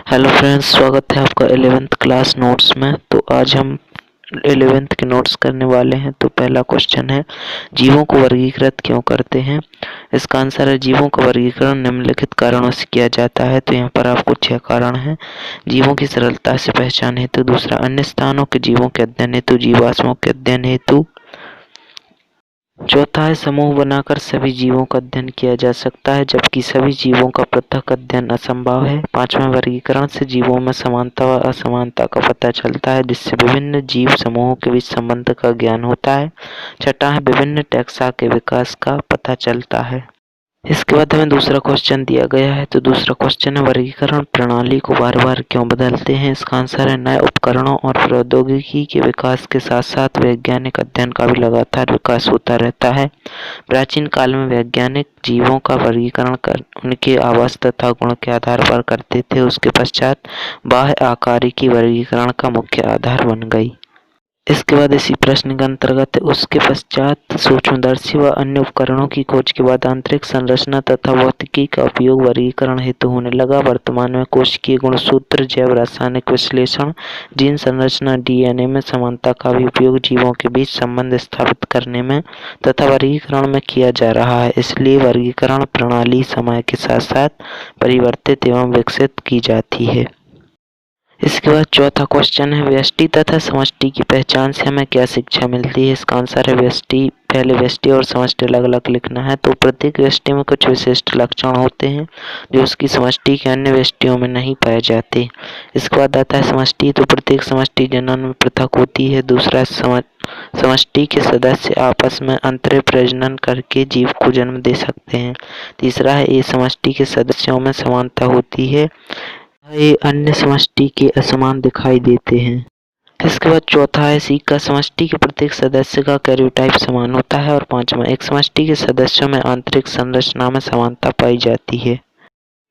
Hello friends, स्वागत है आपका 11th क्लास नोट्स में। तो आज हम 11th के नोट्स करने वाले हैं। तो पहला क्वेश्चन है, जीवों को वर्गीकृत क्यों करते हैं। इसका आंसर है, जीवों का वर्गीकरण निम्नलिखित कारणों से किया जाता है। तो यहाँ पर आपको 6 कारण हैं। जीवों की सरलता से पहचान हेतु, दूसरा अन्य स्थानों के जीवों के अध्ययन हेतु, जीवाश्मों के अध्ययन हेतु, चौथा है समूह बनाकर सभी जीवों का अध्ययन किया जा सकता है जबकि सभी जीवों का पृथक अध्ययन असंभव है। पांचवा, वर्गीकरण से जीवों में समानता व असमानता का पता चलता है जिससे विभिन्न जीव समूहों के बीच संबंध का ज्ञान होता है। छठा है, विभिन्न टैक्सा के विकास का पता चलता है। इसके बाद हमें दूसरा क्वेश्चन दिया गया है। तो दूसरा क्वेश्चन है, वर्गीकरण प्रणाली को बार बार क्यों बदलते हैं। इसका आंसर है, नए उपकरणों और प्रौद्योगिकी के विकास के साथ साथ वैज्ञानिक अध्ययन का भी लगातार विकास होता रहता है। प्राचीन काल में वैज्ञानिक जीवों का वर्गीकरण कर उनके आवास तथा गुण के आधार पर करते थे। उसके पश्चात बाह्य आकारिकी वर्गीकरण का मुख्य आधार बन गई। इसके बाद इसी प्रश्न के अंतर्गत उसके पश्चात सूक्ष्मदर्शी व अन्य उपकरणों की खोज के बाद आंतरिक संरचना तथा भौतिकी का उपयोग वर्गीकरण हेतु होने लगा। वर्तमान में कोशिकीय गुणसूत्र, जैव रासायनिक विश्लेषण, जीन संरचना, डीएनए में समानता का भी उपयोग जीवों के बीच संबंध स्थापित करने में तथा वर्गीकरण में किया जा रहा है। इसलिए वर्गीकरण प्रणाली समय के साथ साथ परिवर्तित एवं विकसित की जाती है। इसके बाद चौथा क्वेश्चन है, व्यष्टि तथा समष्टि की पहचान से हमें क्या शिक्षा मिलती है। इसका आंसर है, व्यष्टि पहले व्यष्टि और समष्टि अलग अलग लिखना है। तो प्रत्येक व्यष्टि में कुछ विशिष्ट लक्षण होते हैं जो उसकी समष्टि के अन्य व्यष्टियों में नहीं पाए जाते। इसके बाद आता है समष्टि। तो प्रत्येक समष्टि जनन में पृथक होती है। दूसरा, समष्टि के सदस्य आपस में अंतरंग प्रजनन करके जीव को जन्म दे सकते हैं। तीसरा है, ये समष्टि के सदस्यों में समानता होती है, ये अन्य समष्टि के असमान दिखाई देते हैं। इसके बाद चौथा है, सीखा समष्टि के प्रत्येक सदस्य का कैरियोटाइप समान होता है। और पांचवा, एक समष्टि के सदस्यों में आंतरिक संरचना में समानता पाई जाती है।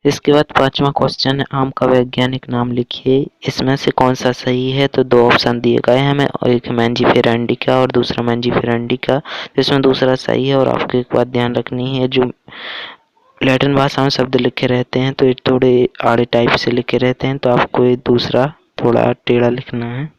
इसके बाद पांचवा क्वेश्चन है, आम का वैज्ञानिक नाम लिखिए, इसमें से कौन सा सही है। तो दो ऑप्शन दिए गए हैं हमें, एक मैंजीफेरा इंडिका और दूसरा मैंजीफेरा इंडिका। इसमें दूसरा सही है। और आपको एक बात ध्यान रखनी है, जो लैटिन भाषा में शब्द लिखे रहते हैं तो ये थोड़े आड़े टाइप से लिखे रहते हैं, तो आपको ये दूसरा थोड़ा टेढ़ा लिखना है।